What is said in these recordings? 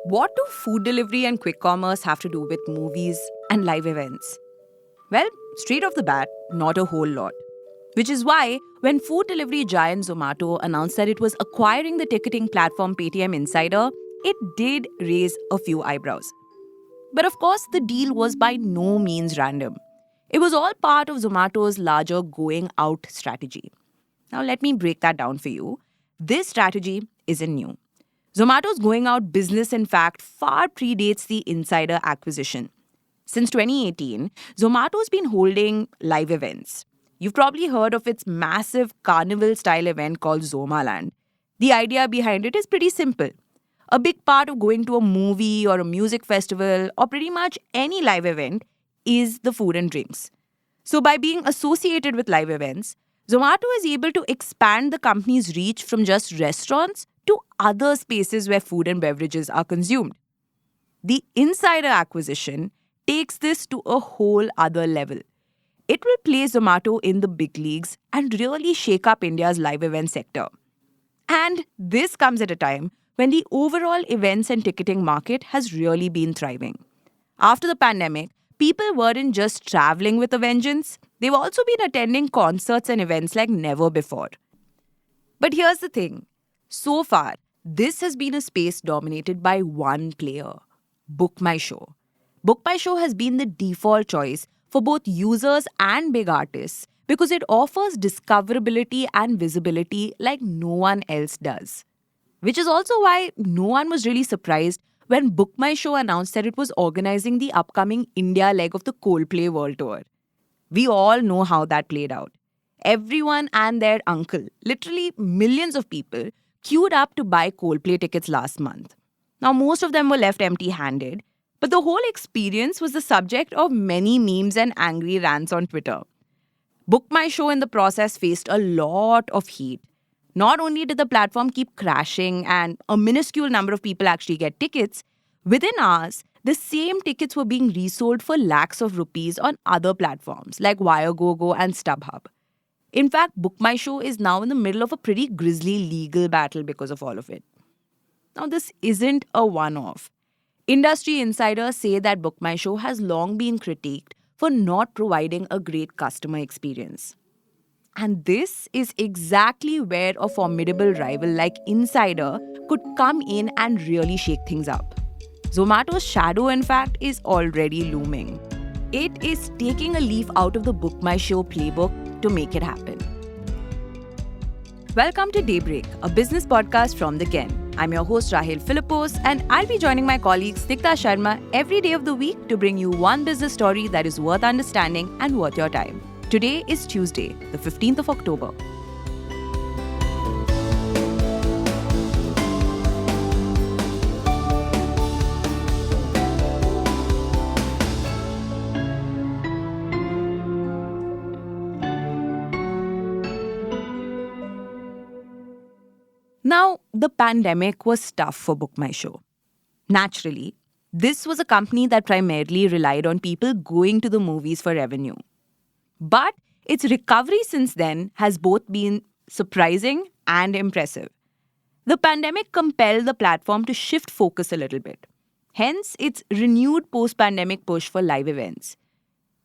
What do food delivery and quick commerce have to do with movies and live events? Well, straight off the bat, not a whole lot. Which is why, when food delivery giant Zomato announced that it was acquiring the ticketing platform Paytm Insider, it did raise a few eyebrows. But of course, the deal was by no means random. It was all part of Zomato's larger going out strategy. Now, let me break that down for you. This strategy isn't new. Zomato's going out business, in fact, far predates the insider acquisition. Since 2018, Zomato's been holding live events. You've probably heard of its massive carnival-style event called Zomaland. The idea behind it is pretty simple. A big part of going to a movie or a music festival or pretty much any live event is the food and drinks. So by being associated with live events, Zomato is able to expand the company's reach from just restaurants to other spaces where food and beverages are consumed. The insider acquisition takes this to a whole other level. It will place Zomato in the big leagues and really shake up India's live event sector. And this comes at a time when the overall events and ticketing market has really been thriving. After the pandemic, people weren't just traveling with a vengeance, they've also been attending concerts and events like never before. But here's the thing. So far, this has been a space dominated by one player, Bookmyshow. Bookmyshow has been the default choice for both users and big artists because it offers discoverability and visibility like no one else does. Which is also why no one was really surprised when Bookmyshow announced that it was organizing the upcoming India leg of the Coldplay World Tour. We all know how that played out. Everyone and their uncle, literally millions of people, queued up to buy Coldplay tickets last month. Now, most of them were left empty-handed, but the whole experience was the subject of many memes and angry rants on Twitter. Bookmyshow in the process faced a lot of heat. Not only did the platform keep crashing and a minuscule number of people actually get tickets, within hours, the same tickets were being resold for lakhs of rupees on other platforms like Wiregogo and StubHub. In fact, Bookmyshow is now in the middle of a pretty grisly legal battle because of all of it. Now, this isn't a one-off. Industry insiders say that Bookmyshow has long been critiqued for not providing a great customer experience. And this is exactly where a formidable rival like Insider could come in and really shake things up. Zomato's shadow, in fact, is already looming. It is taking a leaf out of the Bookmyshow playbook to make it happen. Welcome to Daybreak, a business podcast from The Ken. I'm your host Rahil Philippos, and I'll be joining my colleague Snigdha Sharma every day of the week to bring you one business story that is worth understanding and worth your time. Today is Tuesday, the 15th of October. Now, the pandemic was tough for Bookmyshow. Naturally, this was a company that primarily relied on people going to the movies for revenue. But its recovery since then has both been surprising and impressive. The pandemic compelled the platform to shift focus a little bit. Hence, its renewed post-pandemic push for live events.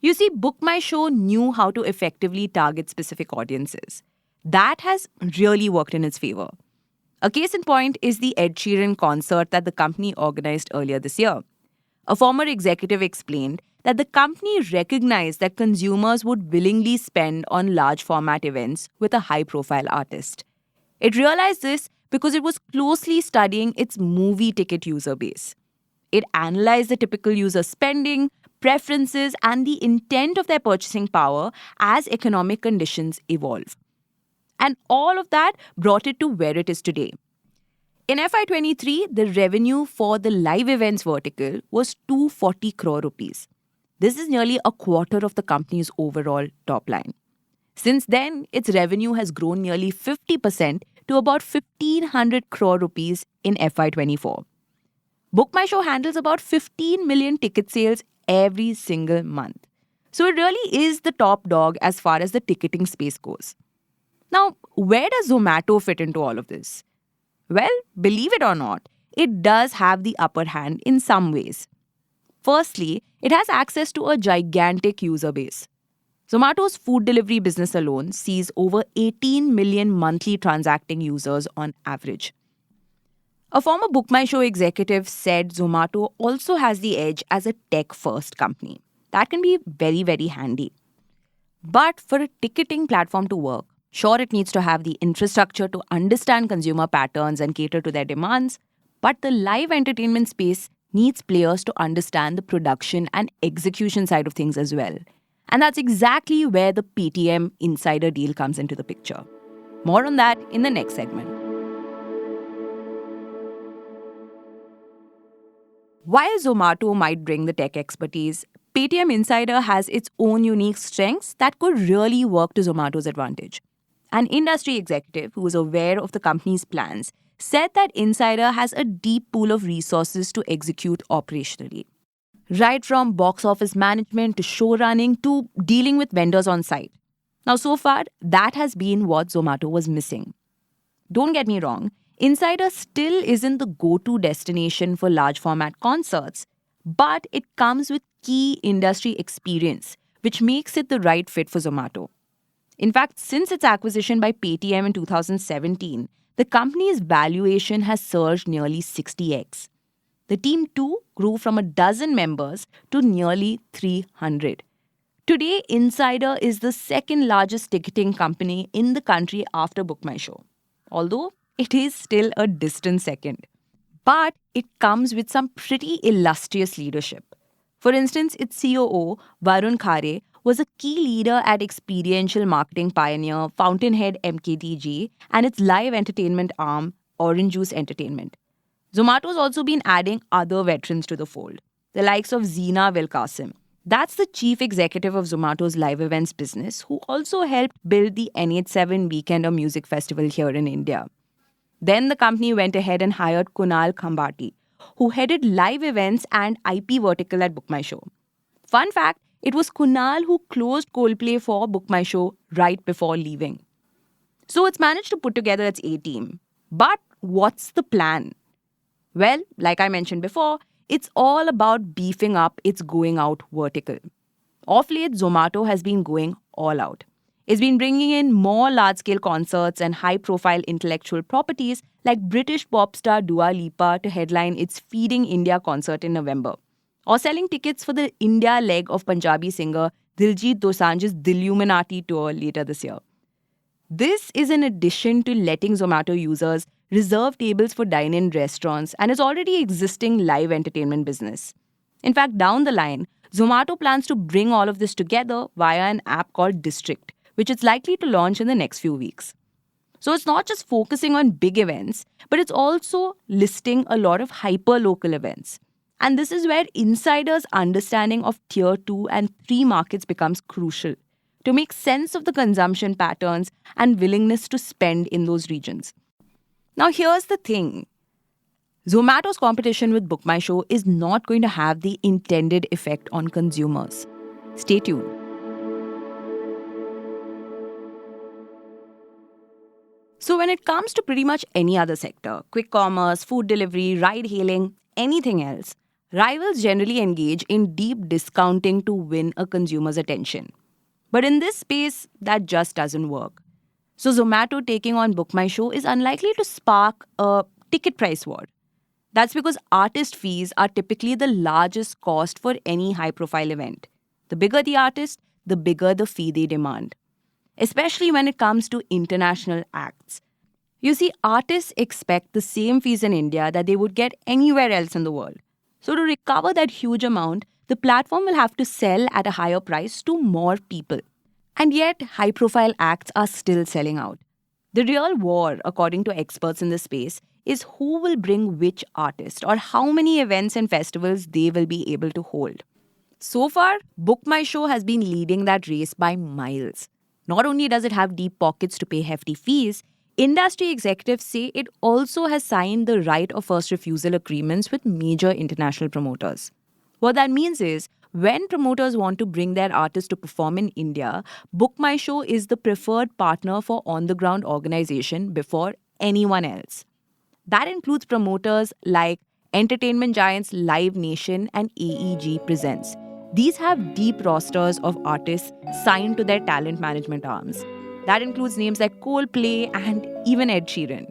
You see, Bookmyshow knew how to effectively target specific audiences. That has really worked in its favor. A case in point is the Ed Sheeran concert that the company organized earlier this year. A former executive explained that the company recognized that consumers would willingly spend on large format events with a high-profile artist. It realized this because it was closely studying its movie ticket user base. It analyzed the typical user spending, preferences, and the intent of their purchasing power as economic conditions evolve. And all of that brought it to where it is today. In FY23, the revenue for the live events vertical was 240 crore rupees. This is nearly a quarter of the company's overall top line. Since then, its revenue has grown nearly 50% to about 1,500 crore rupees in FY24. Bookmyshow handles about 15 million ticket sales every single month. So it really is the top dog as far as the ticketing space goes. Now, where does Zomato fit into all of this? Well, believe it or not, it does have the upper hand in some ways. Firstly, it has access to a gigantic user base. Zomato's food delivery business alone sees over 18 million monthly transacting users on average. A former Bookmyshow executive said Zomato also has the edge as a tech-first company. That can be very, very handy. But for a ticketing platform to work, sure, it needs to have the infrastructure to understand consumer patterns and cater to their demands, but the live entertainment space needs players to understand the production and execution side of things as well. And that's exactly where the Paytm Insider deal comes into the picture. More on that in the next segment. While Zomato might bring the tech expertise, Paytm Insider has its own unique strengths that could really work to Zomato's advantage. An industry executive who was aware of the company's plans said that Insider has a deep pool of resources to execute operationally. Right from box office management to show running to dealing with vendors on site. Now, so far, that has been what Zomato was missing. Don't get me wrong, Insider still isn't the go-to destination for large format concerts, but it comes with key industry experience, which makes it the right fit for Zomato. In fact, since its acquisition by Paytm in 2017, the company's valuation has surged nearly 60x. The team too grew from a dozen members to nearly 300. Today, Insider is the second largest ticketing company in the country after Bookmyshow, although it is still a distant second. But it comes with some pretty illustrious leadership. For instance, its COO, Varun Khare, was a key leader at experiential marketing pioneer Fountainhead MKTG and its live entertainment arm, Orange Juice Entertainment. Zomato's also been adding other veterans to the fold, the likes of Zina Vilkasim. That's the chief executive of Zomato's live events business, who also helped build the N87 Weekender Music Festival here in India. Then the company went ahead and hired Kunal Khambati, who headed live events and IP vertical at Bookmyshow. Fun fact, it was Kunal who closed Coldplay for Bookmyshow right before leaving. So it's managed to put together its A team. But what's the plan? Well, like I mentioned before, it's all about beefing up its going out vertical. Of late, Zomato has been going all out. It's been bringing in more large-scale concerts and high-profile intellectual properties like British pop star Dua Lipa to headline its Feeding India concert in November, or selling tickets for the India leg of Punjabi singer Diljit Dosanjh's Dilluminati tour later this year. This is in addition to letting Zomato users reserve tables for dine-in restaurants and its already existing live entertainment business. In fact, down the line, Zomato plans to bring all of this together via an app called District, which it's likely to launch in the next few weeks. So it's not just focusing on big events, but it's also listing a lot of hyper-local events. And this is where Insider's understanding of Tier 2 and 3 markets becomes crucial to make sense of the consumption patterns and willingness to spend in those regions. Now, here's the thing. Zomato's competition with Bookmyshow is not going to have the intended effect on consumers. Stay tuned. So when it comes to pretty much any other sector, quick commerce, food delivery, ride-hailing, anything else, rivals generally engage in deep discounting to win a consumer's attention. But in this space, that just doesn't work. So Zomato taking on Bookmyshow is unlikely to spark a ticket price war. That's because artist fees are typically the largest cost for any high-profile event. The bigger the artist, the bigger the fee they demand, especially when it comes to international acts. You see, artists expect the same fees in India that they would get anywhere else in the world. So to recover that huge amount, the platform will have to sell at a higher price to more people. And yet, high-profile acts are still selling out. The real war, according to experts in the space, is who will bring which artist or how many events and festivals they will be able to hold. So far, Bookmyshow has been leading that race by miles. Not only does it have deep pockets to pay hefty fees, industry executives say it also has signed the right of first refusal agreements with major international promoters. What that means is, when promoters want to bring their artists to perform in India, Bookmyshow is the preferred partner for on-the-ground organization before anyone else. That includes promoters like entertainment giants Live Nation and AEG Presents. These have deep rosters of artists signed to their talent management arms. That includes names like Coldplay and even Ed Sheeran.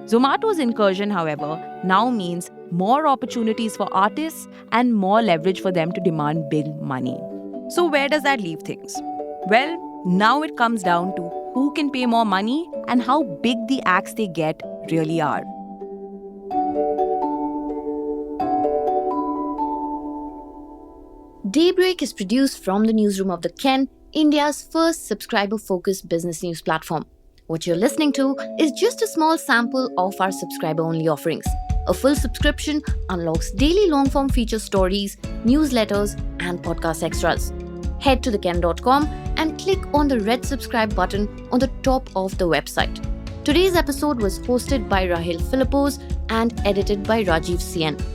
Zomato's incursion, however, now means more opportunities for artists and more leverage for them to demand big money. So, where does that leave things? Well, now it comes down to who can pay more money and how big the acts they get really are. Daybreak is produced from the newsroom of The Ken, India's first subscriber-focused business news platform. What you're listening to is just a small sample of our subscriber-only offerings. A full subscription unlocks daily long-form feature stories, newsletters, and podcast extras. Head to theken.com and click on the red subscribe button on the top of the website. Today's episode was hosted by Rahil Philippos and edited by Rajiv CN.